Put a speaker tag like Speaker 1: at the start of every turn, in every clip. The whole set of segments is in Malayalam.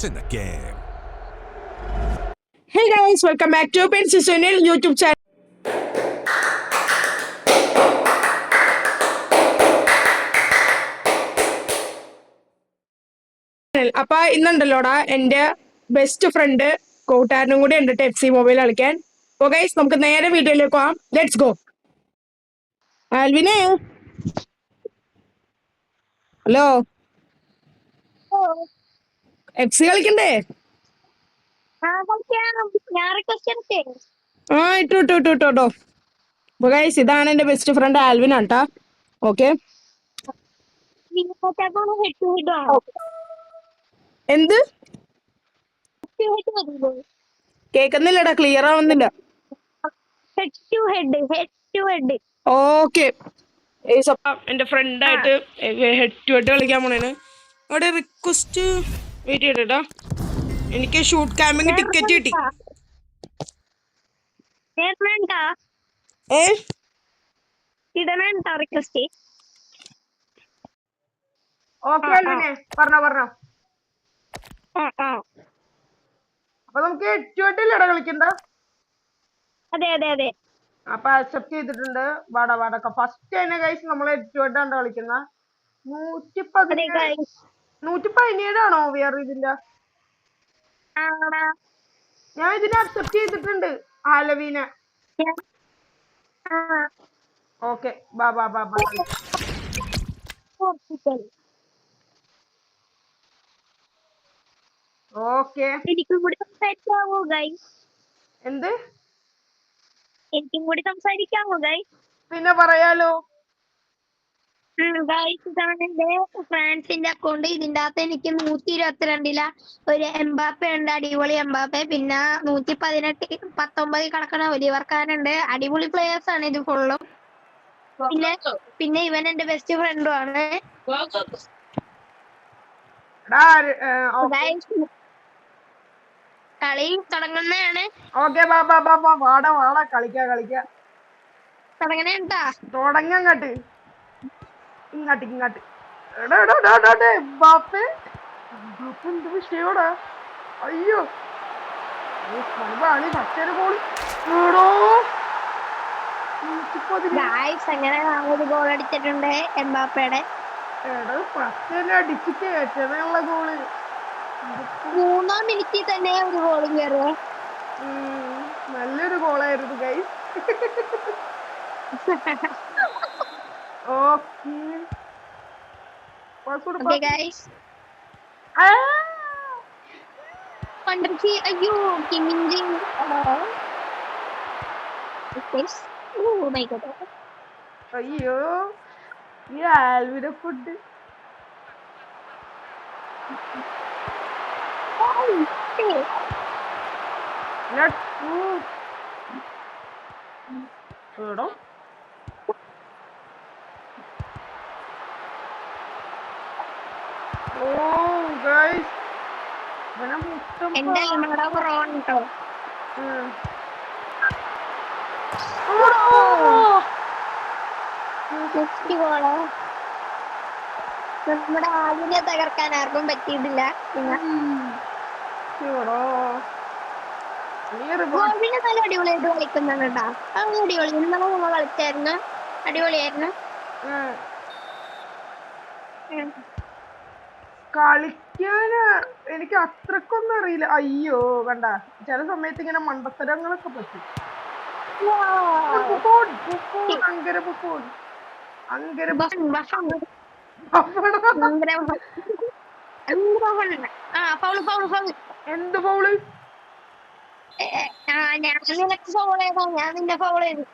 Speaker 1: What's in the game?
Speaker 2: Hey guys, welcome back to Pensi Sunil YouTube channel. അപ്പൊ ഇന്നുണ്ടല്ലോടാ എന്റെ ബെസ്റ്റ് ഫ്രണ്ട് കൂട്ടുകാരനും കൂടി ഉണ്ട് ടെപ്സി മൊബൈൽ കളിക്കാൻ. അപ്പൊ ഗൈസ് നമുക്ക് നേരെ വീഡിയോയിലേക്ക് പോവാം. Let's go. ആൽവിനെ, ഹലോ, എഫ്സി കളിക്കണ്ടേ? ആ ഇട്ടോ. അപ്പൊ ഗൈസ് ഇതാണ് എന്റെ ബെസ്റ്റ് ഫ്രണ്ട് ആൽവിൻ ആട്ടാ. ഓക്കെ, എന്ത് കേക്കുന്നില്ലടാ, ക്ലിയർ ആവുന്നില്ല. ഓക്കെ, എന്റെ ഫ്രണ്ടായിട്ട് ഹെഡ് ടു ഹെഡ് കളിക്കാൻ പോണേന്. അവിടെ റിക്വസ്റ്റ് വെയിറ്റ് ചെയ്യട്ടാ. എനിക്ക് ഷൂട്ട് ക്യാമ്പിങ് ടിക്കറ്റ് കിട്ടി. ഏ ഓക്കെ പറഞ്ഞോ. അപ്പൊ നമുക്ക് ഹെഡ് ടു ഹെഡ് അല്ലേടാ കളിക്കണ്ട?
Speaker 3: അതെ.
Speaker 2: അപ്പൊ അക്സെപ്റ്റ് ചെയ്തിട്ടുണ്ട്. വാടാ ഫസ്റ്റ് തന്നെ കഴിച്ച് നമ്മൾ ഹെഡ് ടു ഹെഡ് ആണ് കളിക്കുന്ന. 117 വിയർ ഇതിന്റെ. ഞാൻ ഇതിനെ അക്സെപ്റ്റ് ചെയ്തിട്ടുണ്ട് ആലവീനെ. ഓക്കെ ബാ ഓക്കെ.
Speaker 3: എനിക്കും കൂടി സംസാരിക്കാമോ ഗൈസ്?
Speaker 2: എന്ത്?
Speaker 3: എനിക്കും കൂടി സംസാരിക്കാമോ ഗൈസ്?
Speaker 2: പിന്നെ പറയാലോ.
Speaker 3: ഗൈസ്, ഇതാണ് എന്റെ ഫ്രാൻസിന്റെ അക്കൗണ്ട്. ഇതിന്റെ അകത്ത് എനിക്ക് 122 ഒരു എംബാപ്പെ ഉണ്ട്, അടിപൊളി എംബാപ്പെ. പിന്നെ 119 കിടക്കണ ഒലിവർ ഖാൻ ഉണ്ട്. അടിപൊളി പ്ലേയേഴ്സ് ആണ് ഇത് ഫുള്ളും. പിന്നെ ഇവൻ എന്റെ ബെസ്റ്റ് ഫ്രണ്ടും ആണ്. കളി തുടങ്ങുന്നതാണ്.
Speaker 2: ഓക്കെ വാടാ കളിക്കാ
Speaker 3: തുടങ്ങണേട്ടാ.
Speaker 2: തുടങ്ങങ്ങട്ട് ഇങ്ങാട്ട് എന്ത് വിഷയോടാ? അയ്യോ ഫസ്റ്റൊരു ഗോളി.
Speaker 3: അങ്ങനെ ഒരു ഗോൾ അടിച്ചിട്ടുണ്ട് എംബാപ്പയുടെ.
Speaker 2: ഫസ്റ്റ് അടിച്ചിട്ട് ഏറ്റവും ഗോള്
Speaker 3: 3-ാം മിനിറ്റിൽ തന്നെ ഒരു ഗോൾ കയറുക.
Speaker 2: നല്ലൊരു ഗോളായിരുന്നു ഗൈസ്. ഓക്കെ
Speaker 3: ഗൈസ്, അയ്യോ കിമിഞ്ചി.
Speaker 2: അയ്യോ ഈ ആൽവിയുടെ ഫുഡ്. എടോ
Speaker 3: എന്റെ അൽമാട കുറവാണ് കേട്ടോ. നമ്മുടെ ആദ്യം തകർക്കാൻ ആർക്കും പറ്റിയിട്ടില്ല. ഗോൾവിനെ നല്ല അടിപൊളിയായിട്ട് കളിക്കുന്നുണ്ട് കേട്ടോ. അടിപൊളി. ഇന്നലെ നമ്മൾ കളിച്ചായിരുന്നു, അടിപൊളിയായിരുന്നു.
Speaker 2: കളിക്കാന് എനിക്ക് അത്രക്കൊന്നും അറിയില്ല. അയ്യോ കണ്ട ചില സമയത്ത് ഇങ്ങനെ മണ്ടത്തരങ്ങളൊക്കെ പറ്റും. എന്ത് ഫൗള്?
Speaker 3: ഞാൻ നിന്നെ ഫൗൾ ചെയ്തു.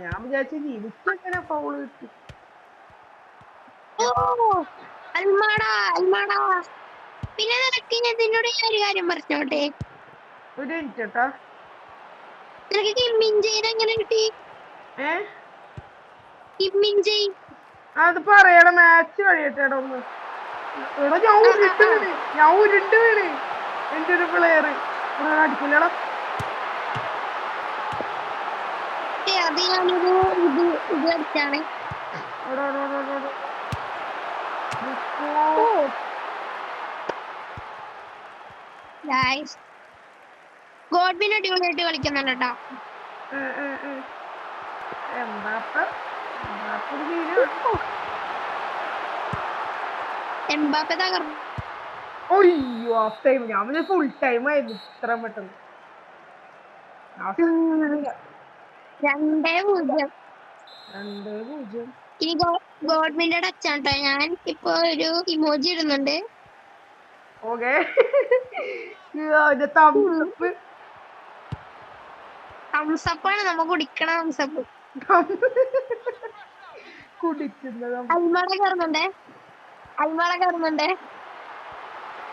Speaker 2: ഞാൻ വിചാരിച്ചു എനിക്കെങ്ങനെ ഫൗള് കിട്ടി.
Speaker 3: പിന്നെ നിനക്ക് ഞാൻ നിന്നോട് ഒരു കാര്യം പറഞ്ഞോട്ടെ.
Speaker 2: ഒരു മിനിറ്റ് കേട്ടോ.
Speaker 3: നിനക്ക് കിമ്മിൻജയിനെ എങ്ങനെ കിട്ടി? കിമ്മിൻജയ്
Speaker 2: അത് പറയണം. മാച്ച് കഴിയട്ടെടാ ഒന്ന്. എടാ ഞാൻ ഉരുണ്ട് വീണ് എന്റെ ഒരു പ്ലെയർ അടിക്കില്ലടാ.
Speaker 3: അത് ഞാനൊരു ഇത് അടിച്ചാണ്. ഗൈസ് ഗോഡ്വിൻ അടിപൊളിയായിട്ട് കളിക്കുന്നുണ്ട് കേട്ടോ. എംബാപ്പെ തകർന്നു.
Speaker 2: അയ്യോ ഹാഫ് ടൈം ഞാൻ ഫുൾ ടൈം ആയിരുന്നു ഇത്ര പെട്ടെന്ന്.
Speaker 3: 2-0.
Speaker 2: 2-0.
Speaker 3: ഇനി ഗോഡ്വിന്റെ ടച്ചാണ് കേട്ടോ. ഞാൻ ഇപ്പൊ ഒരു ഇമോജി ഇടുന്നുണ്ട്.
Speaker 2: ഓക്കെ
Speaker 3: തംസപ്പാണ് നമ്മ കുടിക്കണ തംസപ്പ്.
Speaker 2: കുടിക്കുന്നത്
Speaker 3: അൽമട കയറുന്നുണ്ടേ.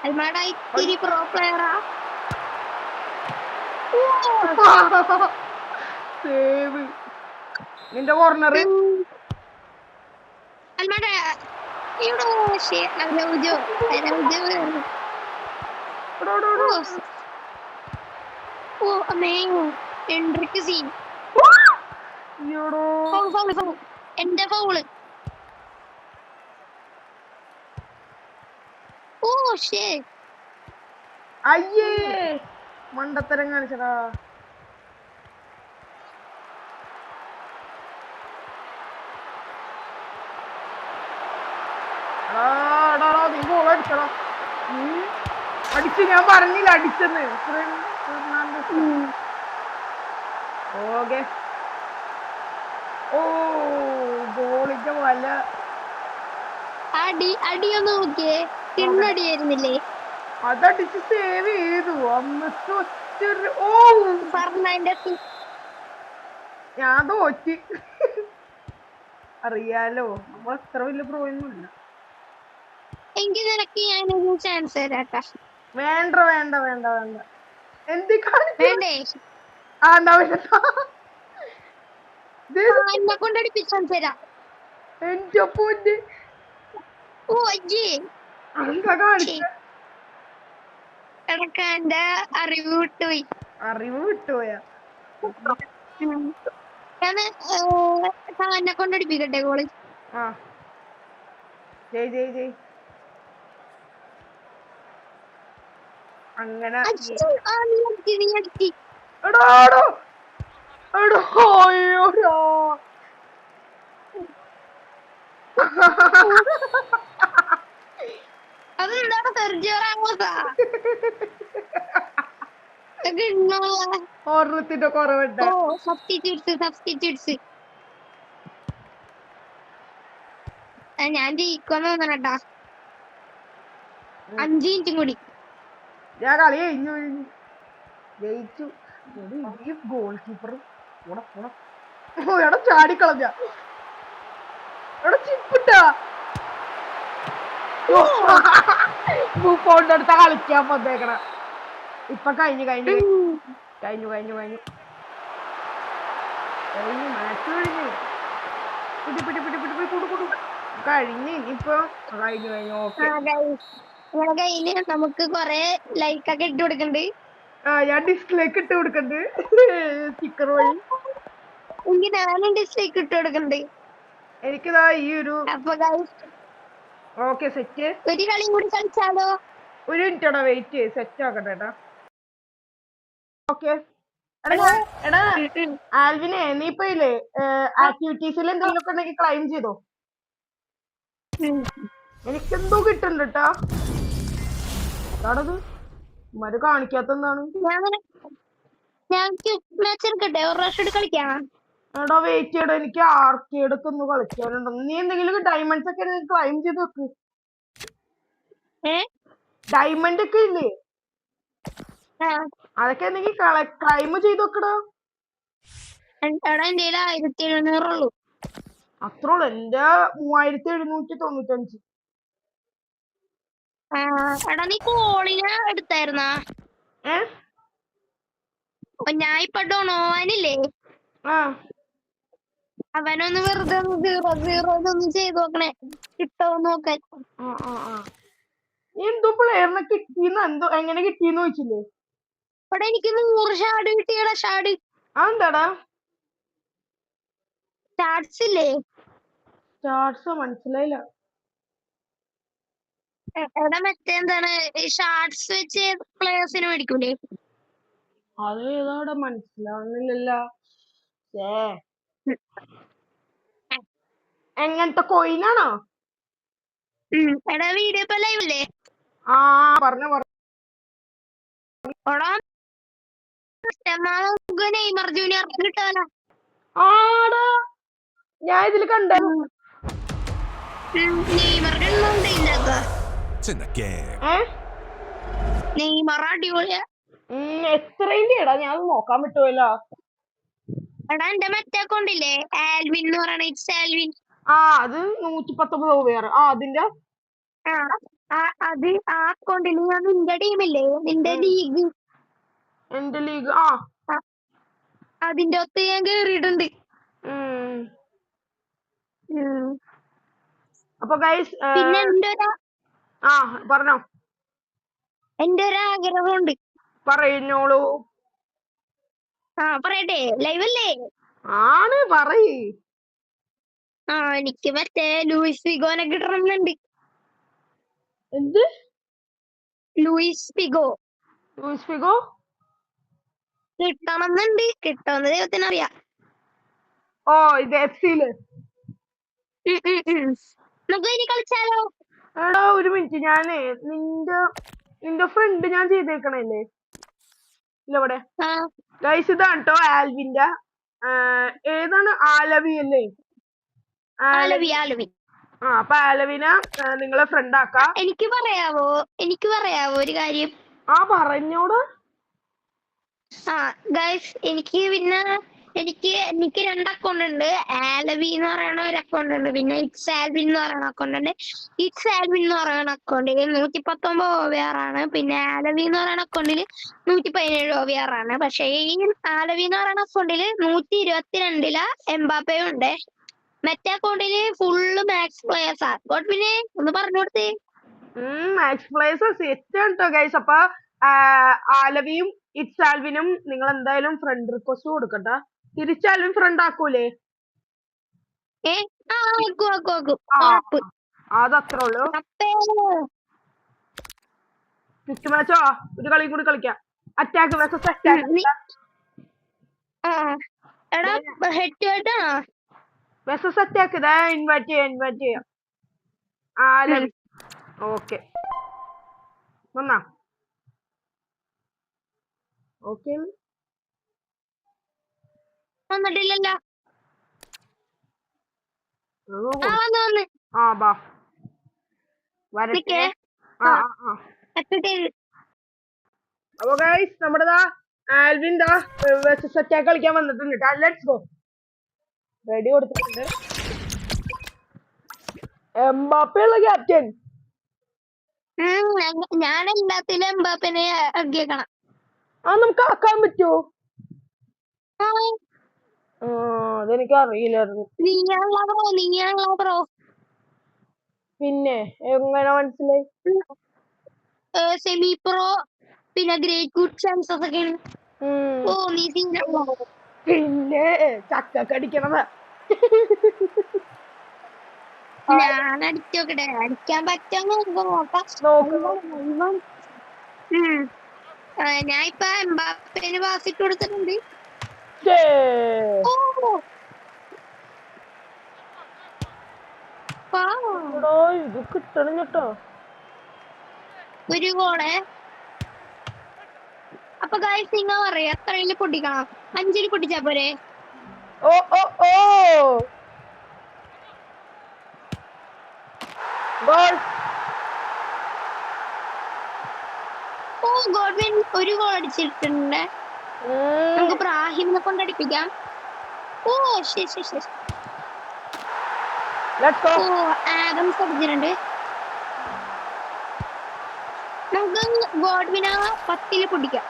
Speaker 3: അൽമട ഇത്തിരി പ്രോ പ്ലെയറാ.
Speaker 2: സേവ് നിന്റെ കോർണർ.
Speaker 3: അൽമട എൻട്രിക്ക് സീൻ. എന്റെ ഫൗള്. ഓ ഷേ
Speaker 2: അയ്യേ മണ്ടത്തരം കാണിച്ചടാ. നീ ഗോൾ അടിച്ചടാ. അടിച്ചു ഞാൻ പറഞ്ഞില്ല അടിച്ചെന്ന്. ഓക്കെ ഓ ഗോളിന്റെ വല.
Speaker 3: അടിയൊന്ന് നോക്കിയേ. കിണ്ണടിയായിരുന്നില്ലേ?
Speaker 2: അതടിച്ച് സേവ് ചെയ്തു. അന്നത്തെ ഒറ്റൊരു ഓ ഞാൻ തോറ്റി. അറിയാലോ നമ്മൾ അത്ര വലിയ പ്രോയൊന്നുമില്ല.
Speaker 3: എങ്കിൽ നിനക്ക് ഞാനൊരു ചാൻസ് തരാട്ടാ.
Speaker 2: വേണ്ട വേണ്ട വേണ്ട വേണ്ട. എന്ത്
Speaker 3: വേണ്ടേ? എന്നെ കൊണ്ടടിപ്പിച്ചാൻ തരാം.
Speaker 2: എന്റെ പൊന്ന്.
Speaker 3: ഓ അയ്യേ എനക്ക് എന്റെ അറിവ് വിട്ടുപോയാ. ഞാൻ എന്നെ കൊണ്ടടിപ്പിക്കട്ടെ ഗോളി.
Speaker 2: അങ്ങനെ
Speaker 3: അതെന്താണ് സെർജിയോ റാമോസാ?
Speaker 2: ഓർമ്മത്തിന്റെ കുറവുണ്ട്.
Speaker 3: സബ്സ്റ്റിറ്റ്യൂട്ട്സ്. ഞാൻ ജയിക്കുമെന്ന് തോന്നണട്ടാ. 5 മിനിറ്റും കൂടി.
Speaker 2: ഞാൻ കളി ജയിച്ചു. ഗോൾ കീപ്പർ എടാ ചാടിക്കളഞ്ഞ എടാ ചിപ്പിട്ടാ അടുത്ത കളിക്കാൻ വന്നേക്കണ. ഇപ്പൊ കഴിഞ്ഞു മാച്ച് കഴിഞ്ഞു. ഇനിയിപ്പോ കഴിഞ്ഞു.
Speaker 3: കയ്യില് നമുക്ക് കൊറേ ലൈക്ക് ഒക്കെ ഇട്ട് കൊടുക്കണ്ട്.
Speaker 2: ഞാൻ ഡിസ്ലൈക്ക് ഇട്ട് കൊടുക്കണ്ട് സ്റ്റിക്കർ വഴി.
Speaker 3: എനിക്ക് ഞാനും ഡിസ്ലൈക്ക് ഇട്ട് കൊടുക്കണ്ട്.
Speaker 2: എനിക്കിതാ ഈ ഒരു ഓക്കെ സെറ്റ്.
Speaker 3: ഒരു കളിയും കൂടി കളിച്ചാലോ?
Speaker 2: ഒരു മിനിറ്റോടാ വെയിറ്റ് സെറ്റ് ആക്കട്ടെ ഏട്ടാ. ഓക്കെ എടാ ആൽവിനെ നീ ഇപ്പൊ ഇല്ലേ ആക്ടിവിറ്റീസിൽ എന്തെങ്കിലും ഒക്കെ ഉണ്ടെങ്കിൽ ക്ലൈം ചെയ്തോ. എനിക്കെന്തോ കിട്ടുന്നുണ്ട് കേട്ടാ. അതാണത് മരു കാണിക്കാത്തെന്താണ്. എടാ വെയിറ്റ് ചെയ്യടാ എനിക്ക് ആർക്കേഡ് ഒക്കെ ഒന്ന് കളിക്കാനുണ്ടോ. നീ എന്തെങ്കിലും ഡയമണ്ട്സ് ഒക്കെ ക്ലൈം ചെയ്ത് വെക്ക്. ഡയമണ്ട് ഒക്കെ ഇല്ലേ അതൊക്കെ എന്തെങ്കിലും ക്ലൈം ചെയ്ത് വെക്കടാ.
Speaker 3: എന്റെ 1700
Speaker 2: അത്രേ ഉള്ളു. എന്റെ 3795.
Speaker 3: എടാ നീ കോളിനെ എടുത്തായിരുന്നാ? ഞാൻ ഇപ്പൊ ഡൊണോവാനില്ലേ അവനൊന്ന് വെറുതെ 0-0 ചെയ്ത് നോക്കണേ കിട്ടോ നോക്കാൻ.
Speaker 2: എന്തോ പ്ലെയറിനെ കിട്ടീന്ന് എങ്ങനെ കിട്ടീന്ന് ചോദിച്ചില്ലേ?
Speaker 3: ഇവിടെ എനിക്ക് 100 ഷാഡ് കിട്ടിയടാ. ഷാഡ്
Speaker 2: അതെന്താടാ?
Speaker 3: സ്റ്റാർട്സ് ഇല്ലേ?
Speaker 2: സ്റ്റാർട്സ് മനസ്സിലായില്ല.
Speaker 3: എടാ മറ്റേ എന്താണ് ഷാർട്സ് വെച്ച് പ്ലേയേഴ്സിന് മേടിക്കൂലേ?
Speaker 2: അത് ഏതോടെ മനസ്സിലാവുന്നില്ലല്ലോ. എങ്ങനത്തെ കോയിനാണോ?
Speaker 3: എടാ വീഡിയോ ഇപ്പൊ ലൈവ് അല്ലേ?
Speaker 2: ആ പറഞ്ഞു.
Speaker 3: എടാ നെയ്മർ ജൂനിയർ കിട്ടാലോ.
Speaker 2: ആടാ ഞാൻ ഇതില് കണ്ടു.
Speaker 3: നെയ്മറുടെ ഒന്നും ഇല്ലാത്ത നെയ്മർ അടിപൊളിയാ.
Speaker 2: എത്രയിന്റെ എടാ ഞാൻ നോക്കാൻ പറ്റുമല്ലോ.
Speaker 3: എടാ എന്റെ മറ്റേ അക്കൗണ്ടില്ലേ ആൽവിൻ എന്ന് പറയണ ഇറ്റ്സ് ആൽവിൻ.
Speaker 2: അത് 119 രൂപയാണ്. അതിന്റെ
Speaker 3: അത് ആ അക്കൗണ്ടിൽ ഞാൻ നിന്റെ ടീമില്ലേ നിന്റെ ലീഗ്
Speaker 2: എന്റെ ലീഗ്
Speaker 3: അതിന്റെ ഒത്ത് ഞാൻ കേറിയിട്ടുണ്ട്.
Speaker 2: അപ്പൊ ഗൈസ്
Speaker 3: പിന്നെ
Speaker 2: പറഞ്ഞോ.
Speaker 3: എന്റെ ഒരു ആഗ്രഹമുണ്ട്.
Speaker 2: പറയുന്നോളൂ.
Speaker 3: പറയട്ടെ ലൈവ് അല്ലേ?
Speaker 2: ആണ് പറയ്.
Speaker 3: എനിക്ക് മറ്റേ ലൂയിസ് ഫിഗോനെ കിട്ടണമെന്നുണ്ട്.
Speaker 2: എന്ത്?
Speaker 3: ലൂയിസ് ഫിഗോ കിട്ടണമെന്നുണ്ട്. കിട്ടുമെന്ന് ദൈവത്തിനറിയാം.
Speaker 2: ഇത് എഫ്സിയില്
Speaker 3: നമുക്ക് ഇനി കളിച്ചാലോ?
Speaker 2: എടാ ഒരു മിനിറ്റ്, ഞാനേ നിന്റെ ഫ്രണ്ട് ഞാൻ ചെയ്തേക്കണല്ലേ ഇവിടെ ഗൈസ്. ഇതാണ് കേട്ടോ ആൽവിന്റെ. ഏതാണ്? ആലവി അല്ലേ?
Speaker 3: ആലവി.
Speaker 2: അപ്പൊ ആലവിനെ നിങ്ങളെ ഫ്രണ്ട് ആക്കാം.
Speaker 3: എനിക്ക് പറയാവോ ഒരു കാര്യം?
Speaker 2: പറഞ്ഞോട്.
Speaker 3: ഗൈസ് എനിക്ക് 2 അക്കൗണ്ട് ഉണ്ട്. ആലവി എന്ന് പറയുന്ന ഒരു അക്കൗണ്ട് ഉണ്ട്, പിന്നെ ഇറ്റ്സ് ആൽവിൻ എന്ന് പറയുന്ന അക്കൗണ്ട് ഉണ്ട്. ഇറ്റ്സ് ആൽവിൻ എന്ന് പറയുന്ന അക്കൗണ്ടിൽ 119 OVR ആണ്. പിന്നെ ആലവി എന്ന് പറയുന്ന അക്കൗണ്ടിൽ 117 OVR ആണ്. പക്ഷെ ഈ ആലവി എന്ന് പറയുന്ന അക്കൗണ്ടിൽ 122 എംബാപ്പയും ഉണ്ട്. മറ്റേ അക്കൗണ്ടില് ഫുള്ള് മാക്സ് പ്ലേയേഴ്സാ. പിന്നെ ഒന്ന് പറഞ്ഞു കൊടുത്തേ.
Speaker 2: മാക്സ് പ്ലേയേഴ്സ് സെറ്റ് ആണ് കേട്ടോ ഗൈസ്. അപ്പൊ ആലവിയും ഇറ്റ്സ് ആൽവിനും നിങ്ങൾ എന്തായാലും ഫ്രണ്ട് റിക്വസ്റ്റ് കൊടുക്കട്ടെ. തിരിച്ചാലും ഫ്രണ്ട് ആക്കൂലേ? അതത്രേ ഉള്ളൂ. ഫിസ്റ്റ് മാച്ചോ ഒരു കളിയും കൂടി കളിക്കാം. Attack versus attack. Versus attack. ഇതാ ഇൻവൈറ്റ് ചെയ്യാം. ആലവി ഓക്കെ വന്നാ ഓക്കെ
Speaker 3: വന്നിട്ടില്ലല്ലോ.
Speaker 2: ബാ വരട്ടെ. അപ്പൊ ഗൈസ് നമ്മുടെതാ ആൽവിൻ വെസസ് അറ്റാക്ക് കളിക്കാൻ വന്നിട്ടുണ്ട്. Let's go. റെഡി കൊടുത്തിട്ടുണ്ട്. എംബാപ്പയുള്ള ക്യാപ്റ്റൻ.
Speaker 3: ഞാൻ എല്ലാത്തിലും എംബാപ്പനെ അടിക്കണം.
Speaker 2: നമുക്ക് ആക്കാൻ പറ്റുമോ? അതെനിക്ക് അറിയില്ലായിരുന്നു.
Speaker 3: നീയാണല്ലോ ബ്രോ.
Speaker 2: പിന്നെ എങ്ങനെ മനസ്സിലായി?
Speaker 3: സെമി പ്രോ പിന്നെ ഗ്രേറ്റ് ഗുഡ് ചാൻസസ് ഒക്കെയാണ്. നീ
Speaker 2: പിന്നെ ചക്കടിക്കണത്
Speaker 3: ഞാൻ അടിച്ചോക്കട്ടെ. അടിക്കാൻ പറ്റുമോ നോക്കാം. ഞാൻ ഇപ്പൊ എംബാപ്പേന് പാസ് ഇട്ട് കൊടുത്തിട്ടുണ്ട്.
Speaker 2: ഇത് കിട്ടണം കേട്ടോ
Speaker 3: ഒരു ഗോള്. അപ്പൊ ഗൈസ് നിങ്ങൾ പറയാ എത്രയില് പൊട്ടിക്കണം? 5 പൊട്ടിച്ചാ പോരെ? ഗോഡ്വിൻ ഒരു ഗോൾ അടിച്ചിട്ടുണ്ട്. നമുക്ക് ബ്രാഹിമിനെ കൊണ്ട് അടിപ്പിക്കാം. ശരി. ആദംസ് അടിച്ചിട്ടുണ്ട്. നമുക്ക് ഗോഡ്വിനെ 10 പൊട്ടിക്കാം.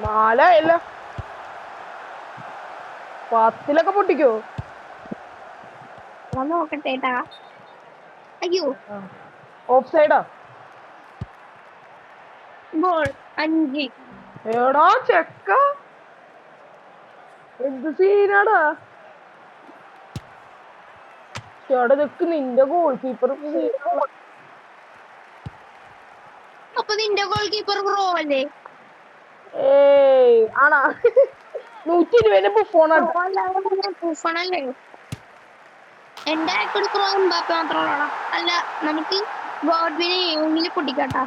Speaker 2: 4 10 പൊട്ടിക്കോ?
Speaker 3: നോക്കട്ടെ. അയ്യോ
Speaker 2: ഓഫ് സൈഡാ.
Speaker 3: ഗോൾ 5.
Speaker 2: എടാ ചെക്ക എന്ത് സീനാടാ. ചേട്ടാ ഇതൊക്കെ നിന്റെ ഗോൾ കീപ്പർ
Speaker 3: അപ്പൊ നിന്റെ ഗോൾ കീപ്പർ ബ്രോ അല്ലേ?
Speaker 2: ഏയ് ആണാ 120 ബുഫോണാണ്.
Speaker 3: പൂഫണല്ലേ? എന്റെ ആക്ച്വലി ത്രോ എംബാപ്പെ മാത്രമുള്ള. അല്ല നമുക്ക് ഗോഡ്വിനെ എങ്കിലും പൊട്ടിക്കാട്ടാ.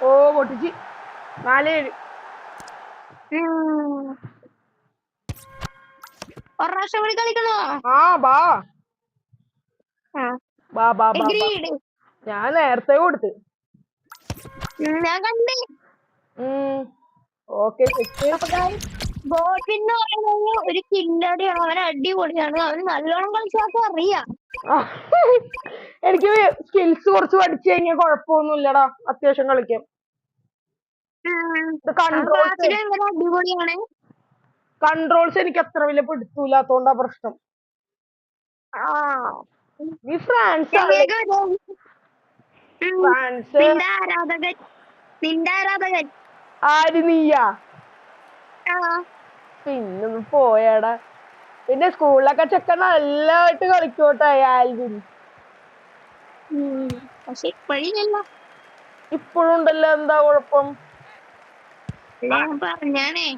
Speaker 2: ഓ പൊട്ടിച്ച് 4-7.
Speaker 3: ഒരു പ്രാവശ്യം കൂടി കളിക്കണോ?
Speaker 2: ആ ബാ
Speaker 3: ആ,
Speaker 2: ബാ ബാ ബാ ബാ.
Speaker 3: agreed.
Speaker 2: ഞാൻ നേരത്തെ കൊടുത്ത്.
Speaker 3: ഞാൻ കണ്ടേ.
Speaker 2: ഓക്കെ
Speaker 3: ഗോഡ്വിൻ എന്ന് പറയുന്നത് ഒരു കില്ലടിയാണ്. അവൻ അടിപൊളിയാണ്. അവന് നല്ലോണം കളിച്ചാൽ അറിയാം.
Speaker 2: എനിക്ക് സ്കിൽസ് കുറച്ച് പഠിച്ചു കഴിഞ്ഞാൽ കുഴപ്പമൊന്നുമില്ലടാ, അത്യാവശ്യം കളിക്കാം.
Speaker 3: അടിപൊളിയാണ്.
Speaker 2: കൺട്രോൾസ് എനിക്ക് അത്ര വലിയ പിടുത്തൂലാത്തോണ്ടാ പ്രശ്നം. നീ ഫ്രാൻസ്
Speaker 3: നിന്റെ ആരാധകൻ
Speaker 2: ആര് നീയാ? പിന്നൊന്ന് പോയാടാ. പിന്നെ സ്കൂളിലൊക്കെ ചെക്കൻ നല്ലതായിട്ട് കളിക്കോട്ടെ ആൽവിൻ.
Speaker 3: പക്ഷെ ഇപ്പഴില്ലല്ലോ.
Speaker 2: ഇപ്പോഴും ഉണ്ടല്ലോ, എന്താ കുഴപ്പം?
Speaker 3: പറഞ്ഞാണേ.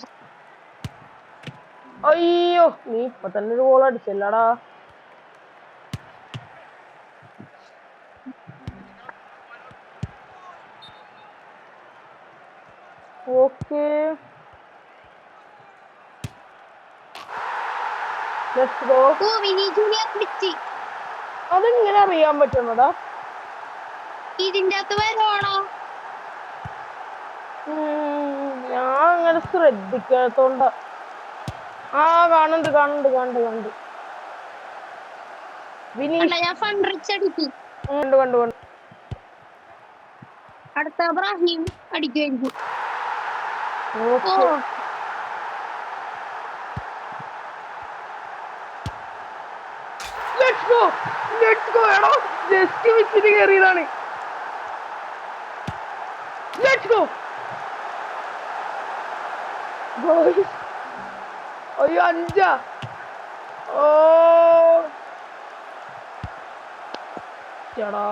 Speaker 2: അയ്യോ നീ ഇപ്പൊ തന്നെ ഒരു ഗോൾ അടിച്ചല്ലടാ. ഓക്കേ അതെങ്ങനെ അറിയാൻ പറ്റുന്നതാ?
Speaker 3: ഇതിന്റെ അകത്ത് വരണോ?
Speaker 2: ഞാൻ അങ്ങനെ ശ്രദ്ധിക്കാത്തോണ്ട. ആ കാണുന്നുണ്ട്. കണ്ടു.
Speaker 3: അടുത്ത ഇബ്രാഹിം അടിക്കുമായിരിക്കും.
Speaker 2: ജസ്റ്റ് വെച്ചിട്ട് കയറിയതാണ്. അയ്യോ 5. ഓ ചേടാ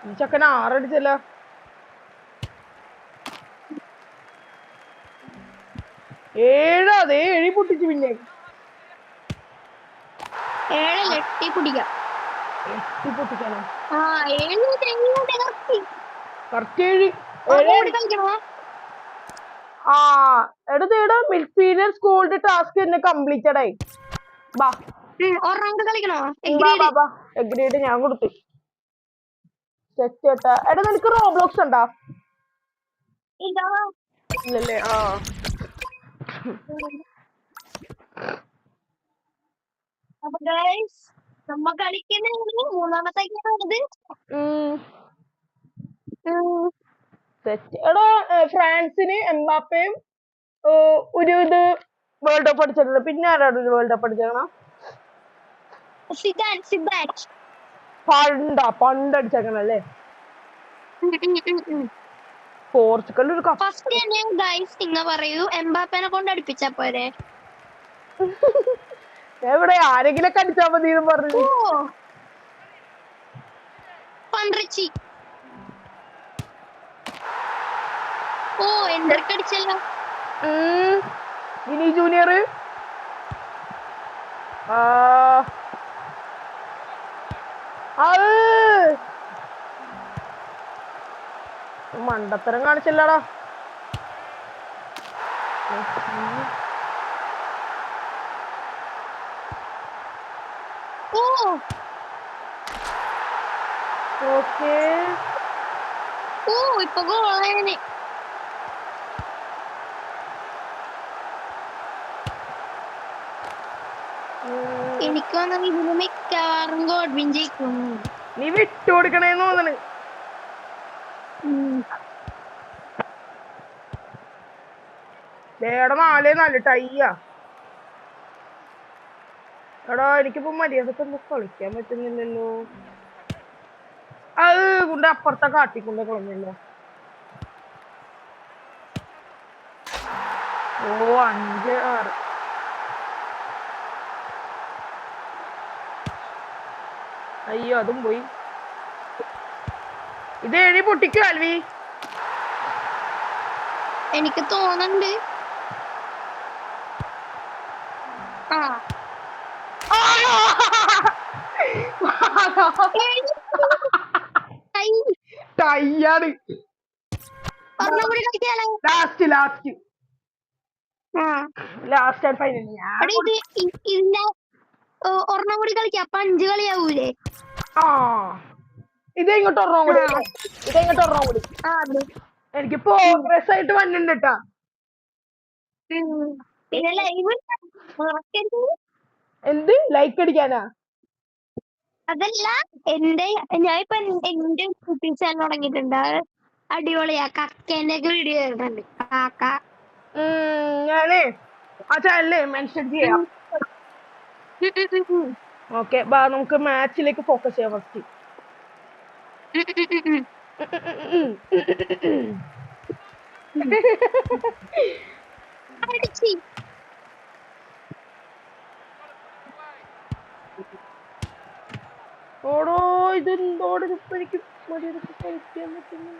Speaker 2: ഈ ചക്കൻ 6 അടിച്ചല്ല. 7. അതേ 7 പൊട്ടിച്ചു. പിന്നെ
Speaker 3: 7 എട്ടി പൊട്ടിക്കാനോ?
Speaker 2: കറക്റ്റ് 7. ആ എടാ മിൽഫീൽഡർ സ്കൂളിന്റെ ടാസ്ക് തന്നെ കംപ്ലീറ്റഡ് ആയി. ബാ
Speaker 3: കളിക്കണോ?
Speaker 2: എഗ്രീഡ് ഞാൻ കൊടുത്തു. സെറ്റ് കേട്ടാ. എടാ നിനക്ക് റോബ്ലോക്സ് ഉണ്ടാ? ഇല്ലല്ലേ. ആ
Speaker 3: അപ്പൊ ഗൈസ് നമ്മ കളിക്കുന്ന മൂന്നാമത്തേക്കാണത്.
Speaker 2: സെറ്റ്. എടാ ഫ്രാൻസിന് എംബാപ്പയും ഒരു ഇത് വേൾഡ് കപ്പ് അടിച്ചിട്ടുണ്ട്. പിന്നെ ആരാണ് ഒരു വേൾഡ് കപ്പ് അടിച്ചേക്കണം? പണ്ട് അടിച്ചേക്കണല്ലേ. പോർച്ചുഗൽ ഒരു
Speaker 3: പറയൂ എംബാപ്പനെ കൊണ്ട് അടിപ്പിച്ചാ പോരെ?
Speaker 2: എവിടെ ആരെങ്കിലൊക്കെ അടിച്ചാ മതി എന്ന് പറഞ്ഞു.
Speaker 3: അടിച്ചല്ലോ
Speaker 2: വിനി ജൂനിയർ. മണ്ടത്തരം കാണിച്ചില്ലടാ. ഓക്കേ
Speaker 3: ഇപ്പൊ ഗോളായനെ. എനിക്ക് വന്നത് ഇതിന് മിക്കവാറും ഗോഡ്വിൻ ജയിക്കും.
Speaker 2: നീ വിട്ടുകൊടുക്കണേന്ന് തോന്നണ്. േടെ 4-4 ടൈയാ. എടാ എനിക്കിപ്പോ മര്യാദക്കൊന്നും കളിക്കാൻ പറ്റുന്നില്ലല്ലോ. അത് കൊണ്ട് അപ്പുറത്തെ കാട്ടിക്കൊണ്ട് കളഞ്ഞല്ലോ. 5-6. അയ്യോ അതും പോയി. ഇത് എഴുതി പൊട്ടിക്കോ അൽവി?
Speaker 3: എനിക്ക് തോന്നുന്നുണ്ട്. ആ
Speaker 2: ടയ്യാണ്.
Speaker 3: ഒരെണ്ണം കൂടി കളിക്കാലോ.
Speaker 2: Last and final.
Speaker 3: ഇതിന്റെ ഒരെണ്ണം കൂടി കളിക്കാം. അപ്പൊ 5 കളിയാവൂലേ?
Speaker 2: ഇതെങ്ങോട്ട് ഒരെണ്ണം കൂടി. ഇതെങ്ങോട്ട് ഒരെണ്ണം കൂടി. എനിക്ക് പ്രോഗ്രസ് ആയിട്ട് വന്നിട്ടുണ്ട് കേട്ടാ.
Speaker 3: പിന്നെ ലൈവ്
Speaker 2: എന്ത് ലൈക്ക് അടിക്കാനാ?
Speaker 3: അതല്ല, ഞാൻ ഇപ്പൊ എന്റെ യൂട്യൂബ് ചാനൽ തുടങ്ങിയിട്ടുണ്ട്. അടിപൊളിയാ. കക്കേന്റെ ഒക്കെ വീഡിയോ വരുന്നുണ്ട്. കാക്ക
Speaker 2: ഞാനേ ആ ചാനല് മെൻഷൻ ചെയ്യാം. ഓക്കെ നമുക്ക് മാച്ചിലേക്ക് ഫോക്കസ് ചെയ്യാം ഫസ്റ്റ്. ഓടോ ഇതെന്തോട് എനിക്ക് മര്യാദക്ക് കളിക്കാൻ പറ്റുന്നു.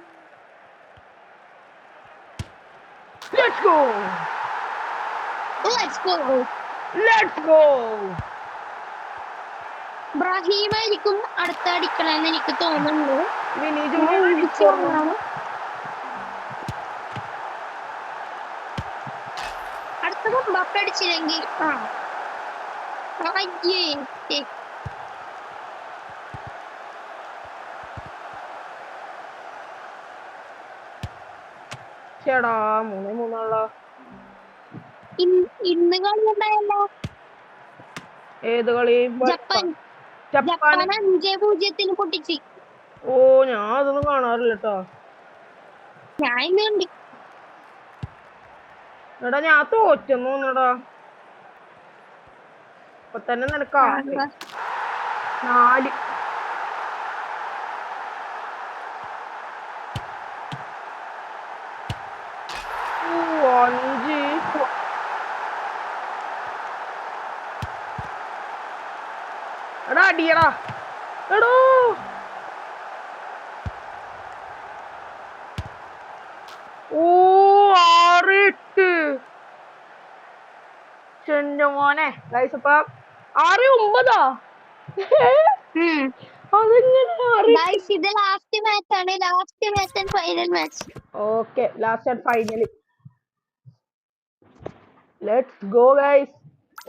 Speaker 2: Let's go.
Speaker 3: ബ്രാഹീമായിരിക്കും അടുത്ത അടിക്കണമെന്ന് എനിക്ക് തോന്നുന്നു. അടുത്തത് എംബാപ്പെ അടിച്ചില്ലെങ്കിൽ
Speaker 2: ചേടാ 3-3
Speaker 3: ഇന്ന് കളി ഉണ്ടായല്ലോ.
Speaker 2: ഏത് കളി?
Speaker 3: ജപ്പാൻ 5-0 പൊട്ടിച്ച്.
Speaker 2: ഓ ഞാൻ അതൊന്നും കാണാറില്ല കേട്ടോ.
Speaker 3: ഞാൻ ഇന്ന് കണ്ടി.
Speaker 2: എടാ ഞാൻ തോറ്റെന്ന് തോന്നടാ. ഇപ്പൊ തന്നെ നിനക്ക് 4. എടാ അടിയടാ എടോ. ഓ 6-8 ചെന്റെ മോനെ. ഗൈസ് അപ്പൊ 6-9
Speaker 3: ഇത് ലാസ്റ്റ് മാച്ച് ആണ്. Last match and final match.
Speaker 2: Okay last and final. Let's go guys.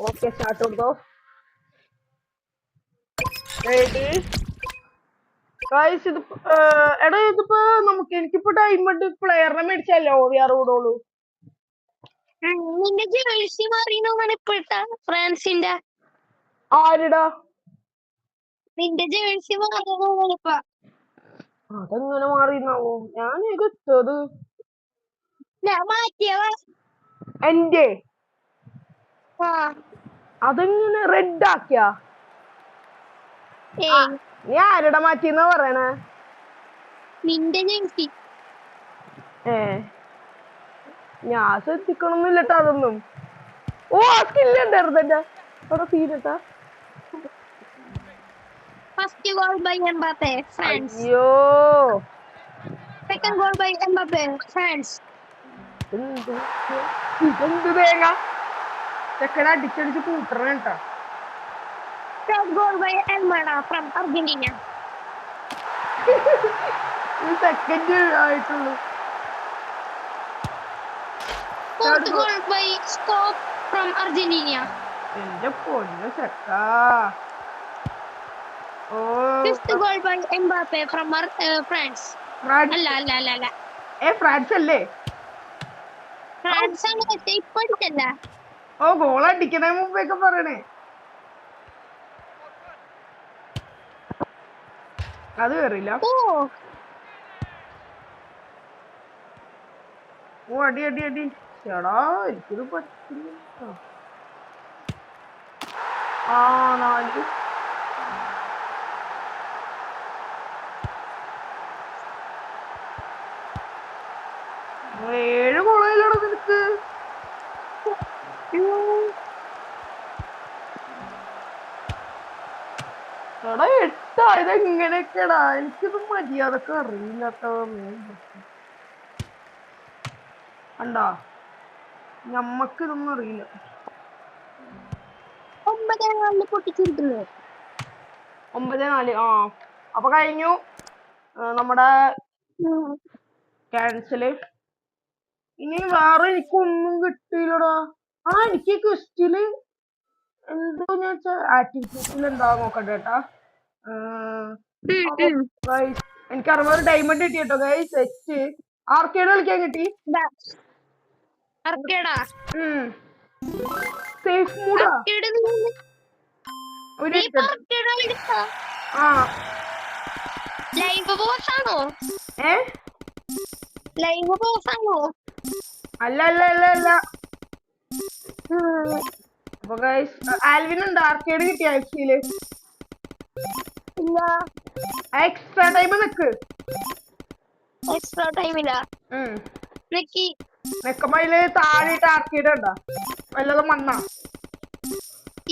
Speaker 2: Okay start ചെയ്തോ. ഗൈസ് ഇത് എടാ ഇതിപ്പോ എനിക്കിപ്പോ ഡയമണ്ട് പ്ലെയറിനെ മേടിച്ചല്ലോ OVR കൂടോളൂ.
Speaker 3: നിന്റെ ജേഴ്സി മാറിയെന്നാണ് ഇപ്പോഴത്തെ ഫ്രാൻസിന്റെ.
Speaker 2: ആരുടാ?
Speaker 3: നിന്റെ ജേഴ്സി മാറിയെന്നാണ് ഇപ്പൊ.
Speaker 2: അതെങ്ങനെ മാറിയെന്നാവോ? ഞാൻ ഏതെത്തത്?
Speaker 3: ഞാൻ മാറ്റിയവാ
Speaker 2: എന്റെ. അതെങ്ങനെ റെഡ് ആക്കിയാ? നീ ആരുടെ മാറ്റിന്നാ പറയണേ?
Speaker 3: നിന്റെ ജേഴ്സി.
Speaker 2: ഞാൻ ശ്രദ്ധിക്കണമൊന്നുമില്ലട്ടോ അതൊന്നും. ഓ സ്കില്ല് ഉണ്ടായിരുന്നു എന്റെ അവിടെ സീനട്ടാ.
Speaker 3: First goal by Mbappe France.
Speaker 2: അയ്യോ.
Speaker 3: Second goal by Mbappe France.
Speaker 2: ഇതെന്ത് തേങ്ങ ചെക്കൻ അടിച്ചടിച്ച് കൂട്ടണം കേട്ടോ.
Speaker 3: Third goal by Almada from Argentina.
Speaker 2: Second ആയിട്ടുള്ളൂ.
Speaker 3: Fourth goal by Skop from Argentina.
Speaker 2: എന്റെ പൊന്നു ചെക്കാ.
Speaker 3: Fifth goal by Mbappe from France. അല്ല
Speaker 2: ഫ്രാൻസ് അല്ലേ?
Speaker 3: ഫ്രാൻസ് ആണ് ഇപ്പൊ അടിച്ചല്ല.
Speaker 2: ഓ ഗോൾ അടിക്കണ മുമ്പൊക്കെ പറയണേ. അത് കയറിയില്ല. ഓ അടി അടി അടി. ചേടാ എനിക്കിത് പറ്റില്ല. 4 7 ഗോളായില്ലോടാ നിനക്ക്. എടാ 8 ഇതെങ്ങനെയൊക്കെടാ എനിക്കിത് മര്യാദക്ക് അറിയില്ലാത്ത കണ്ടാ ഞമ്മക്കിതൊന്നും അറിയില്ല.
Speaker 3: 9 പൊട്ടിച്ചിരിക്കുന്നു.
Speaker 2: 9-4 ആ അപ്പൊ കഴിഞ്ഞു നമ്മുടെ ക്യാൻസല്. ഇനി വേറെ എനിക്കൊന്നും കിട്ടിയില്ലടാ. എനിക്ക് ക്വസ്റ്റില് എന്തോ ഞാൻ ആക്ടിവിറ്റീസിൽ എന്താ നോക്കട്ടെ കേട്ടാ. എനിക്ക് 60 ഡയമണ്ട് കിട്ടി കേട്ടോ ഗൈസ്. സെറ്റ് ആർക്കേഡ് കളിക്കാൻ കിട്ടി. സേഫ് മൂഡാ. അല്ല അല്ല അല്ല അല്ല. അപ്പൊ ഗൈസ് ആൽവിൻ ഉണ്ട് ആർക്കേഡ് കിട്ടിയ ആക്സിയില്. എക്സ്ട്രാ ടൈം നിക്ക്.
Speaker 3: എക്സ്ട്രാ ടൈമില്ല
Speaker 2: നെക്കമയില് താഴെയിട്ട് ആർക്കേഡ് ഉണ്ടാ വല്ലതും വന്നാ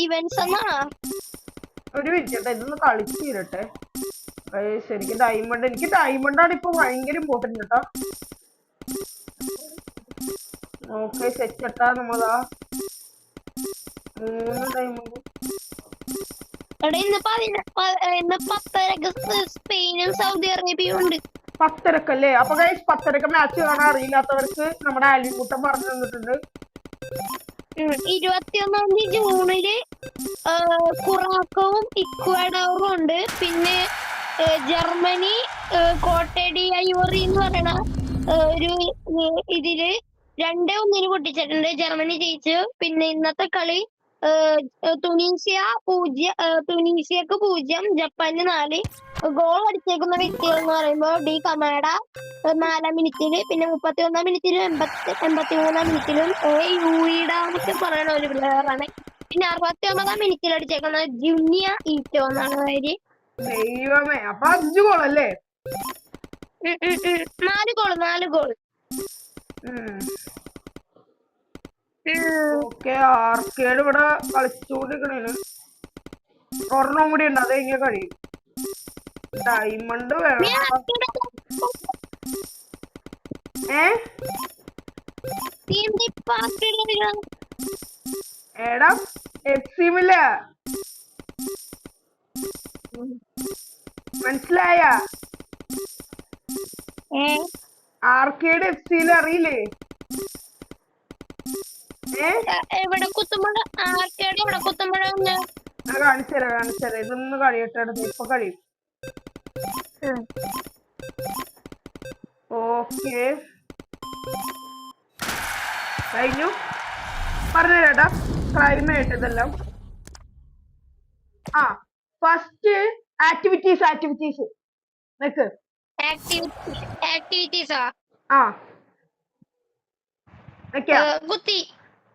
Speaker 3: ഇവന്റ്സ് എന്നാ
Speaker 2: ഒരു മിനിറ്റ് ഇതൊന്ന് കളിച്ചിരട്ടെ. ശരിക്കും ഡയമണ്ട് എനിക്ക് ഡയമണ്ടാണ് ഇപ്പൊ ഭയങ്കര ഇമ്പോർട്ടന്റ് കേട്ടോ. ഓക്കെ സെറ്റ് ഇട്ടാ നമ്മളാ 3 ഡയമണ്ട്.
Speaker 3: സ്പെയിനും സൗദി അറേബ്യയും ഉണ്ട്.
Speaker 2: 10:30 അപ്പൊ ഗൈസ് 10:30 മാച്ച് കാണാൻ അറിയില്ലാത്തവർക്ക് നമ്മുടെ ആലിൻകൂട്ടം പറഞ്ഞു തന്നിട്ടുണ്ട്.
Speaker 3: 21 ജൂണില് കുറാക്കവും ഇക്വഡോറും ഉണ്ട്. പിന്നെ ജർമ്മനി കോട്ടഡി ഐവറി എന്ന് പറയണ ഒരു ഇതില് 2-1 പൊട്ടിച്ചിട്ടുണ്ട്. ജർമ്മനി ജയിച്ചു. പിന്നെ ഇന്നത്തെ കളി തുനീഷ്യക്ക് 0 ജപ്പാന് 4. ഗോൾ അടിച്ചേക്കുന്ന വ്യക്തികൾ എന്ന് പറയുമ്പോൾ ഡി കമാഡ 4-ാം മിനിറ്റില്, പിന്നെ 31-ാം മിനിറ്റിലും 83-ാം മിനിറ്റിലും യൂയിഡാന്നൊക്കെ പറയണ ഒരു പ്ലെയറാണ്. പിന്നെ 69-ാം മിനിറ്റിൽ അടിച്ചേക്കുന്നത് ജുനിയ ഈറ്റോ എന്നാണ് പേര്.
Speaker 2: ദൈവമേ അപ്പൊ 5 ഗോളല്ലേ?
Speaker 3: 4 ഗോൾ.
Speaker 2: ഓക്കെ ആർക്കേഡ് ഇവിടെ കളിച്ചുകൊണ്ടിരിക്കണേന് ഒരെണ്ണം കൂടി ഉണ്ട്. അത് കഴിഞ്ഞാൽ കഴിയും. ഡയമണ്ട് വേണം. എടാ എക്സീമില്ല മനസ്സിലായ? ആർക്കേഡ് എഫ്സിയിൽ അറിയില്ലേ? കാണിച്ചുതരാം. ഇതൊന്ന് കഴിയട്ടെ. ഇപ്പൊ കഴിയും. ഓക്കെ കഴിഞ്ഞു. പറഞ്ഞുതരാട്ടാ ക്ലൈമേറ്റ് ഇതെല്ലാം. ഫസ്റ്റ് ആക്ടിവിറ്റീസ് നിക്ക്.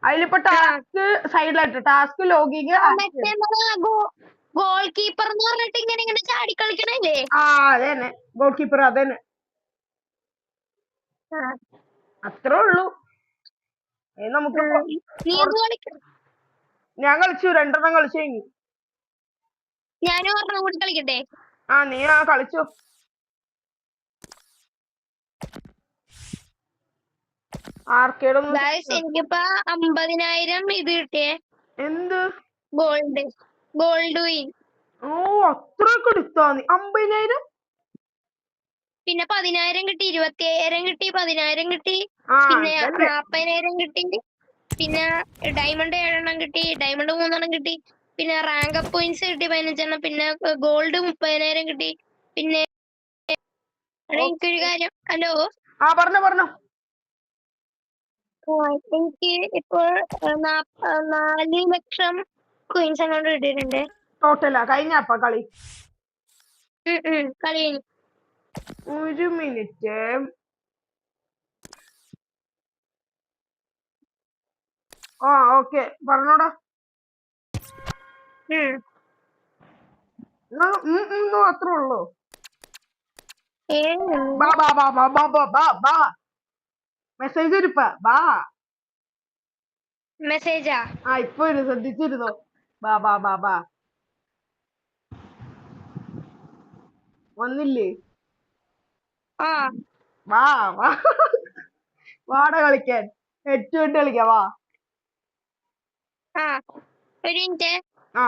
Speaker 2: അതിലിപ്പോ ടാസ്ക് സൈഡിലായിട്ട് ടാസ്ക് ലോഗിങ്.
Speaker 3: ഗോൾ കീപ്പർ എന്ന് പറഞ്ഞിട്ട് ഇങ്ങനെ ചാടി കളിക്കണല്ലേ?
Speaker 2: അതന്നെ ഗോൾ കീപ്പർ. അതന്നെ അത്രേ ഉള്ളൂ. നമുക്ക് ഞാൻ കളിച്ചു 2 കളിച്ചു കഴിഞ്ഞു.
Speaker 3: ഞാനും 1 കൂടി കളിക്കട്ടെ?
Speaker 2: നീ കളിച്ചോ.
Speaker 3: എനിക്കിപ്പോ 50,000 ഇത് കിട്ടിയേ.
Speaker 2: എന്ത്
Speaker 3: ഗോൾഡ് വിൻ.
Speaker 2: അത്രയൊക്കെ എടുത്താ നീ? 50,000.
Speaker 3: പിന്നെ 10,000 കിട്ടി, 25,000 കിട്ടി, 10,000 കിട്ടി, പിന്നെ 40,000 കിട്ടി, പിന്നെ ഡയമണ്ട് 7 കിട്ടി, ഡയമണ്ട് 3 കിട്ടി, പിന്നെ റാങ്ക് അപ്പ് പോയിന്റ്സ് കിട്ടി 15, പിന്നെ ഗോൾഡ് 30,000 കിട്ടി. പിന്നെ എനിക്കൊരു കാര്യം. ഹലോ
Speaker 2: പറഞ്ഞോ.
Speaker 3: എനിക്ക് ഇപ്പോൾ 4 ലക്ഷം കോയിൻസ് അങ്ങോട്ട് കിട്ടിയിട്ടുണ്ട്.
Speaker 2: ടോട്ടലാ കഴിഞ്ഞപ്പ കളി?
Speaker 3: കളി
Speaker 2: ഒരു മിനിറ്റ്. ഓക്കെ പറഞ്ഞോടാ. അത്രേ ഉള്ളൂ. മെസ്സേജ് ഇരുപ്പാ
Speaker 3: മെസ്സേജാ?
Speaker 2: ഇപ്പൊ ശ്രദ്ധിച്ചിരുന്നോ? ബാ വന്നില്ലേ?
Speaker 3: ആ
Speaker 2: വാ വാ വാട കളിക്കാൻ. ഹെഡ് ടു ഹെഡ് കളിക്കാം വാ.
Speaker 3: ആ ഒരു മിനിറ്റ്.
Speaker 2: ആ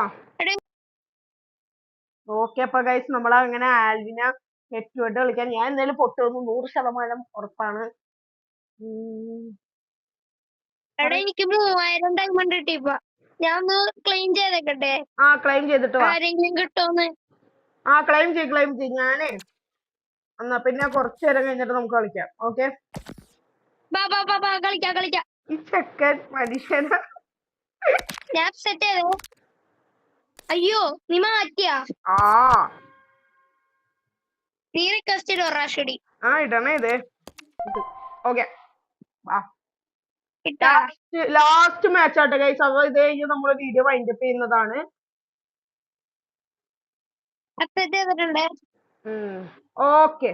Speaker 2: ഓക്കെ അപ്പൊ ഗൈസ് നമ്മൾ അങ്ങനെ ആൽവിനെ ഹെഡ് ടു ഹെഡ് കളിക്കാൻ ഞാൻ എന്തായാലും പൊട്ടുമെന്ന് 100% ഉറപ്പാണ്.
Speaker 3: എടാ എനിക്ക് 3000 ഡയമണ്ട് കിട്ടിയപ്പോ ഞാൻ ഒന്ന് ക്ലെയിം ചെയ്തേക്കട്ടെ.
Speaker 2: ആ ക്ലെയിം ചെയ്തിട്ട് വാ.
Speaker 3: ആരെങ്കിലും കിട്ടോന്ന്.
Speaker 2: ആ ക്ലെയിം ചെയ് ഞാനേ എന്നാ പിന്നെ കുറച്ചു നേരം കഴിഞ്ഞിട്ട് നമുക്ക് കളിക്കാം. ഓക്കെ
Speaker 3: ബാ ബാ ബാ ബാ കളിക്കാം.
Speaker 2: ഈ ചെക്കൻ മനുഷ്യന.
Speaker 3: ഞാൻ സെറ്റ് ചെയ്തേ. അയ്യോ നീ മാറ്റിയാ?
Speaker 2: ആ
Speaker 3: നീ റിക്വസ്റ്റ് ഇട് ഒരു പ്രാവശ്യം കൂടി.
Speaker 2: ആ ഇടണേ ഇതേ. ഓക്കെ
Speaker 3: ഇട്ടാ
Speaker 2: ലാസ്റ്റ് മാച്ച് ആട്ടെ ഗൈസ്. അപ്പൊ ഇത് കഴിഞ്ഞ് നമ്മൾ വീഡിയോ വൈൻഡപ്പ് ചെയ്യുന്നതാണ്.
Speaker 3: അക്സെപ്റ്റ് ചെയ്തിട്ടുണ്ട്.
Speaker 2: ഓക്കെ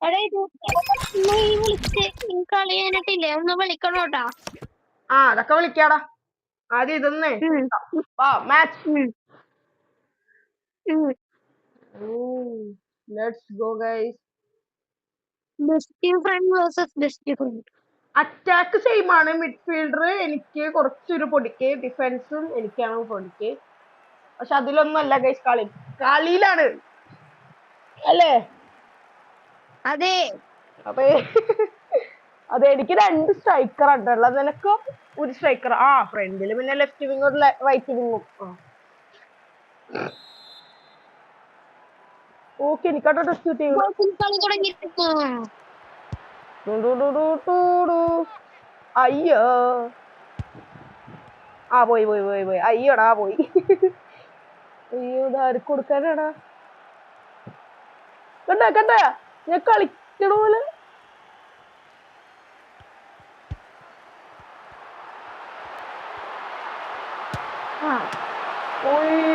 Speaker 3: എടാ ഇത് നീ വിളിച്ച് കളി കഴിഞ്ഞിട്ടില്ലേ? ഒന്ന് വിളിക്കണോട്ടാ.
Speaker 2: ആ അതൊക്കെ വിളിക്കാടാ. ആദ്യം ഇതൊന്നേ വാ match. Let's go guys.
Speaker 3: Best friend versus best friend.
Speaker 2: Attack same ആണ്. മിഡ്ഫീൽഡർ എനിക്ക് കുറച്ചൊരു പൊടിക്ക്, ഡിഫൻസും എനിക്കാണ് പൊടിക്ക്. പക്ഷെ അതിലൊന്നും അല്ല ഗൈസ് കളിയിലാണ് അല്ലേ?
Speaker 3: അതെ
Speaker 2: അപ്പൊ അതെ എനിക്ക് 2 സ്ട്രൈക്കർ ഉള്ളത്. നിനക്ക് ഒരു സ്ട്രൈക്കർ. ആ ഫ്രണ്ടില് പിന്നെ ലെഫ്റ്റ് വിങ്ങും ഒരു റൈറ്റ് വിങ്ങും. ഓക്കെ എനിക്കവിടെ ടെസ്റ്റ് കിട്ടി.
Speaker 3: കളി തുടങ്ങിയിരിക്കുന്നു.
Speaker 2: അയ്യോ ആ പോയി അയ്യോടാ പോയി. അയ്യോ ഇതാര് കൊടുക്കാനാടാ? കണ്ട ഞാൻ കളിക്കണ പോലെ.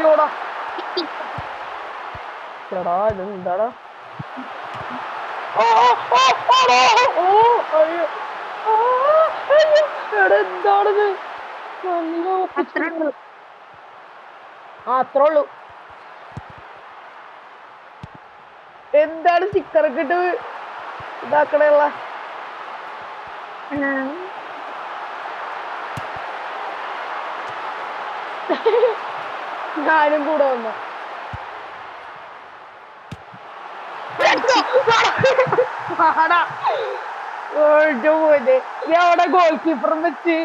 Speaker 2: ഓടാ എടാ ഇതെന്താടാ? എന്താണിത്?
Speaker 3: അത്രേ ഉള്ളൂ.
Speaker 2: അത്രേ ഉള്ളൂ. എന്താണ് സ്റ്റിക്കറൊക്കെ ഇട്ട് ഇതാക്കണല്ല? ഞാനും കൂടെ വന്ന അവിടെ ഗോൾ കീപ്പറും വെച്ച്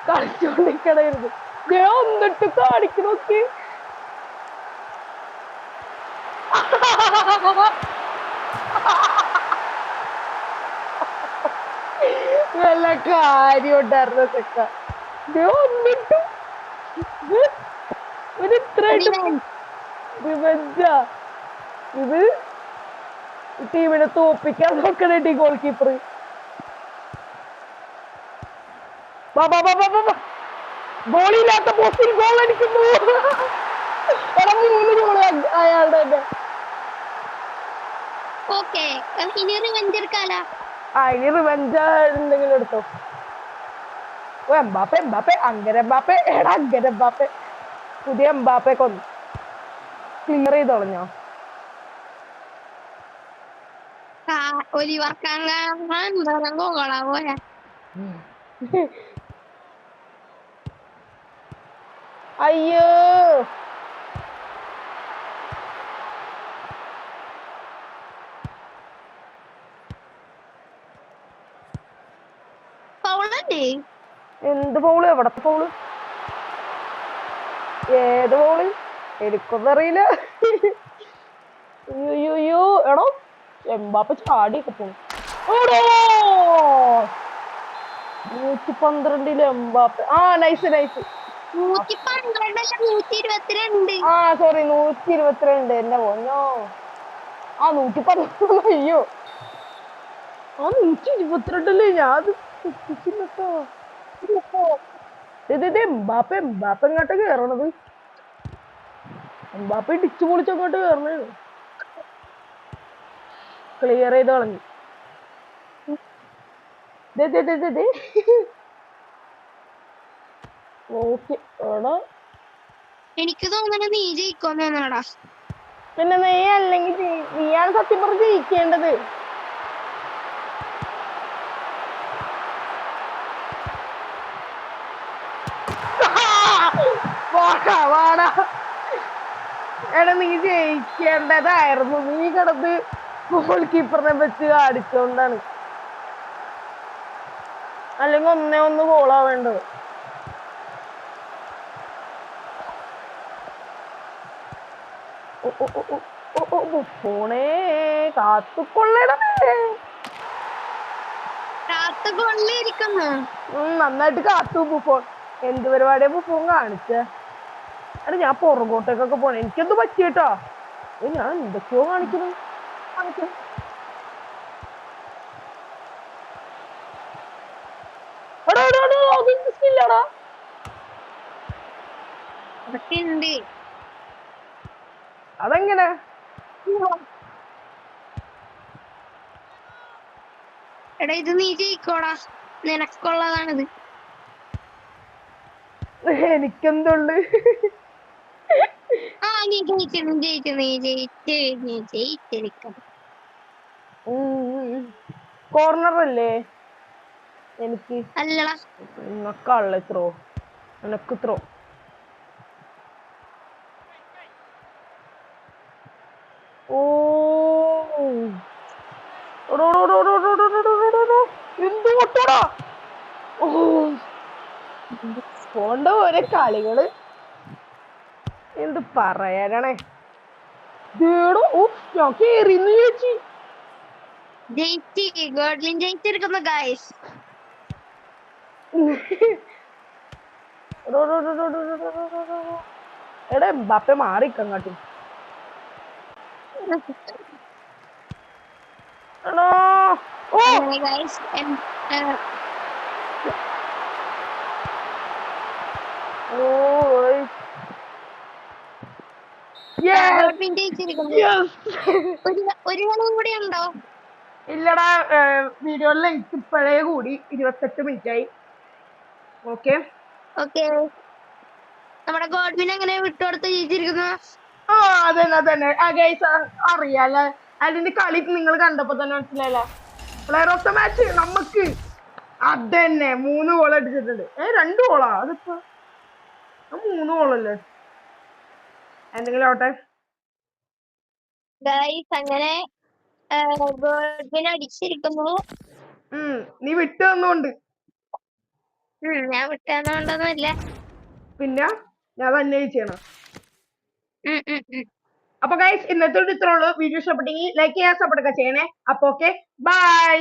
Speaker 2: കളിച്ചോണ്ടിരിക്കണായിരുന്നു. ഞാൻ ഒന്നിട്ട് കാണിക്കണോക്ക്. വല്ല കാര്യം ഉണ്ടായിരുന്നു ചെക്ക. ഞാൻ ഒന്നിട്ടു ഒരു ഇത്ര റിവെഞ്ചാ ഇത്. ടീമിനെ തോപ്പിക്കാൻ നോക്കണേ ഗോൾ കീപ്പർ. ഗോളില്ലാത്ത പോസ്റ്റിൽ ഗോൾ അടിക്കുന്നു. 3 ഗോള് അയാളുടെ തന്നെ.
Speaker 3: ഇനി റിവെഞ്ച് എടുക്കാല.
Speaker 2: ഇനി റിവെഞ്ച് എന്തെങ്കിലും എടുത്തോ. എംബാപ്പെ അങ്ങനെ എംബാപ്പെ പുതിയ എംബാപ്പെ കൊന്നു ക്ലിയർ ചെയ്ത് കളഞ്ഞോ? അയ്യോ എന്ത് പൗള്? എവിടത്തെ പൗള്? ഏത് പൗള്? എനിക്കൊന്നും അറിയില്ല. അയ്യോ എടോ എംബാപ്പെ ചാടിയൊക്കെ പോണു. 112 എംബാപ്പെ. നൈസ്.
Speaker 3: 112
Speaker 2: സോറി 122. എന്റെ പോന്നോ. 113. അയ്യോ 122 ഞാൻ തെറ്റിച്ചില്ലട്ടോ. എംബാപ്പെ എങ്ങോട്ട് കേറണത്? എംബാപ്പെ ഇടിച്ചു പൊളിച്ചങ്ങോട്ട് കേറണേ. ക്ലിയർ ചെയ്ത് കളഞ്ഞു. ഓക്കെ എടാ
Speaker 3: എനിക്ക് തോന്നുന്നു നീ ജയിക്കുമെന്ന് തോന്നണടാ.
Speaker 2: പിന്നെ നീ അല്ലെങ്കിൽ നീയാണ് സത്യം പറഞ്ഞ് ജയിക്കേണ്ടത്. വാടാ വാടാ. എടാ നീ ജയിക്കേണ്ടതായിരുന്നു. നീ കിടന്ന് ഗോൾ കീപ്പറിനെ വെച്ച് അടിച്ചോണ്ടാണ്. അല്ലെങ്കിൽ 1-1 ഗോളാവേണ്ടത്. ഫോണേ കാത്തുകൊള്ളണമേ.
Speaker 3: കാത്തുകൊള്ളിരിക്കുന്നു.
Speaker 2: നന്നായിട്ട് കാത്തു ബുഫോൺ. എന്ത് പരിപാടിയാ ബുഫോൺ കാണിച്ചേ? എടാ ഞാൻ പുറകോട്ടേക്കൊക്കെ പോണേ. എനിക്കെന്ത് പറ്റിയിട്ടോ? ഞാൻ എന്തൊക്കെയോ കാണിക്കുന്നു.
Speaker 3: അതൊക്കെ ഉണ്ട്.
Speaker 2: അതെങ്ങനെ?
Speaker 3: എടാ ഇത് നീ ജയിക്കോടാ, നിനക്കുള്ളതാണിത്.
Speaker 2: എനിക്കെന്തുള്ളു?
Speaker 3: ആ നീ ജയിച്ചിരിക്കണം.
Speaker 2: കോർണർ അല്ലേ എനിക്ക്?
Speaker 3: അല്ലടാ.
Speaker 2: നിനക്കള്ള ത്രോ, നിനക്ക് ത്രോ. ഓ എന്തോട്ടോടാ. ഓ പോണ്ട ഓരോ കളികള് എന്ത് പറയാനാണേ. ഞാൻ കേറിന്ന് ചേച്ചി.
Speaker 3: ഗോഡ്ലിൻ ജയിച്ചിരിക്കുന്നു ഗായ്സ്.
Speaker 2: എടാ എംബാപ്പെ മാറിക്കങ്ങാട്ടി. എടാ ഓ
Speaker 3: ഗായ്സ് ഗോഡ്ലിൻ ജയിച്ചിരിക്കുന്നു. ഒരു കളി കൂടി ഉണ്ടോ?
Speaker 2: ഇല്ലടാ, വീഡിയോയിൽ എനിക്ക് ഇപ്പോഴേ കൂടി 28 മിനിറ്റ് ആയി. ഓക്കെ
Speaker 3: ഓക്കെ, നമ്മുടെ ഗോഡ്വിൻ എങ്ങനെ വിട്ടുകൊടുത്ത് ജയിച്ചിരിക്കുന്നു?
Speaker 2: ആ അതന്നെ അതന്നെ. ഗൈസ് അറിയാലോ, അതിന്റെ കളി നിങ്ങൾ കണ്ടപ്പോ തന്നെ മനസ്സിലായല്ലോ. പ്ലെയർ ഓഫ് ദ മാച്ച് നമുക്ക് അതന്നെ 3 ഗോൾ അടിച്ചിട്ടുണ്ട്. 2 ഗോളാ അതിപ്പോ? 3 ഗോളല്ലേ? എന്തെങ്കിലും ആവട്ടെ.
Speaker 3: ഗായ്സ് അങ്ങനെ ഗോഡ്വിൻ അടിച്ചിരിക്കുന്നു.
Speaker 2: നീ വിട്ടു തന്നോണ്ട്.
Speaker 3: ഞാൻ വിട്ടുതന്നോണ്ടൊന്നുമില്ല.
Speaker 2: പിന്നെ ഞാൻ തന്നെ ചെയ്യണം. അപ്പൊ ഗൈസ് ഇന്നത്തെ ഇത്രേ ഉള്ളൂ. വീഡിയോ ഇഷ്ടപ്പെട്ടെങ്കിൽ ലൈക്ക് ചെയ്യാൻ, സപ്പോർട്ട് ഒക്കെ ചെയ്യണേ. അപ്പൊ ഓക്കെ, ബൈ.